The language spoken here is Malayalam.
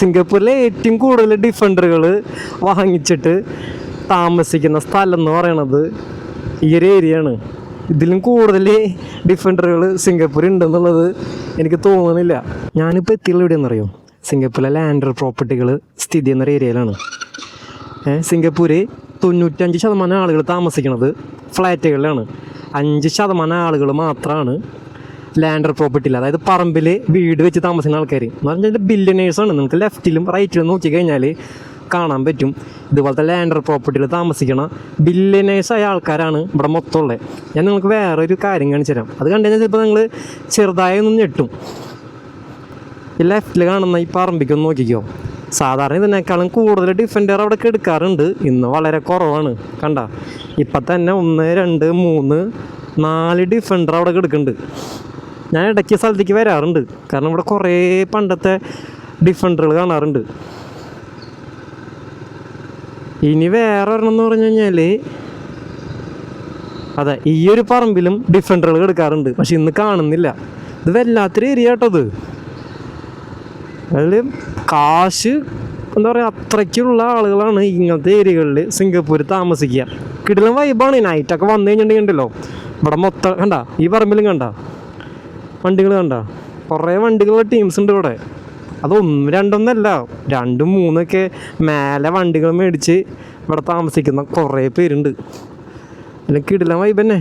സിംഗപ്പൂരിലെ ഏറ്റവും കൂടുതൽ ഡിഫൻഡറുകൾ വാങ്ങിച്ചിട്ട് താമസിക്കുന്ന സ്ഥലം എന്ന് പറയണത് ഈ ഒരു ഏരിയയാണ്. ഇതിലും കൂടുതൽ ഡിഫൻഡറുകൾ സിംഗപ്പൂർ ഉണ്ടെന്നുള്ളത് എനിക്ക് തോന്നുന്നില്ല. ഞാനിപ്പോൾ എത്തിയുള്ള എവിടെയെന്നറിയോ? സിംഗപ്പൂരിലെ ലാൻഡ് പ്രോപ്പർട്ടികൾ സ്ഥിതി ചെയ്യുന്ന ഏരിയയിലാണ്. സിംഗപ്പൂർ 95% ആളുകൾ താമസിക്കുന്നത് ഫ്ലാറ്റുകളിലാണ്. 5% ആളുകൾ മാത്രമാണ് ലാൻഡ് പ്രോപ്പർട്ടിയിൽ, അതായത് പറമ്പിൽ വീട് വെച്ച് താമസിക്കുന്ന ആൾക്കാർ എന്ന് പറഞ്ഞാൽ ബില്യനേഴ്സാണ്. നിങ്ങൾക്ക് ലെഫ്റ്റിലും റൈറ്റിലും നോക്കി കഴിഞ്ഞാൽ കാണാൻ പറ്റും. ഇതുപോലത്തെ ലാൻഡ് പ്രോപ്പർട്ടിയിൽ താമസിക്കണ ബില്യനേഴ്സായ ആൾക്കാരാണ് ഇവിടെ മൊത്തം ഉള്ളത്. ഞാൻ നിങ്ങൾക്ക് വേറൊരു കാര്യം കാണിച്ചു തരാം. അത് കണ്ടു കഴിഞ്ഞാൽ ചിലപ്പോൾ നിങ്ങൾ ചെറുതായി ഒന്നും ഞെട്ടും. ഈ ലെഫ്റ്റിൽ കാണുന്ന ഈ പറമ്പിക്കൊന്ന് നോക്കിക്കോ. സാധാരണ ഇതിനേക്കാളും കൂടുതൽ ഡിഫൻഡർ അവിടെ എടുക്കാറുണ്ട്. ഇന്ന് വളരെ കുറവാണ്. കണ്ട, ഇപ്പം തന്നെ 1 2 3 4 ഡിഫൻഡർ അവിടെ എടുക്കുന്നുണ്ട്. ഞാൻ ഇടയ്ക്ക് സ്ഥലത്തേക്ക് വരാറുണ്ട്, കാരണം ഇവിടെ കുറേ പണ്ടത്തെ ഡിഫൻഡറുകൾ കാണാറുണ്ട്. ഇനി വേറെ ഒരെണ്ണം എന്ന് പറഞ്ഞു കഴിഞ്ഞാൽ, അതെ, ഈ ഒരു പറമ്പിലും ഡിഫൻഡറുകൾ എടുക്കാറുണ്ട്, പക്ഷെ ഇന്ന് കാണുന്നില്ല. ഇത് വല്ലാത്തൊരു ഏരിയ കേട്ടത്. അതിൽ കാശ് എന്താ പറയുക, അത്രയ്ക്കുള്ള ആളുകളാണ് ഇങ്ങനത്തെ ഏരിയകളിൽ സിംഗപ്പൂർ താമസിക്കുക. കിടിലൻ വൈബാണ്. നൈറ്റൊക്കെ വന്നു കഴിഞ്ഞിട്ടുണ്ടല്ലോ ഇവിടെ മൊത്തം കണ്ട, ഈ പറമ്പിലും കണ്ട വണ്ടികൾ കണ്ട, കുറേ വണ്ടികളുടെ ടീംസ് ഉണ്ട് ഇവിടെ. അത് 1 2 ഒന്നല്ല, 2 3 മേലെ വണ്ടികൾ മേടിച്ച് ഇവിടെ താമസിക്കുന്ന കുറേ പേരുണ്ട്. അല്ലെങ്കിൽ കിടിലൻ വൈബ് തന്നെ.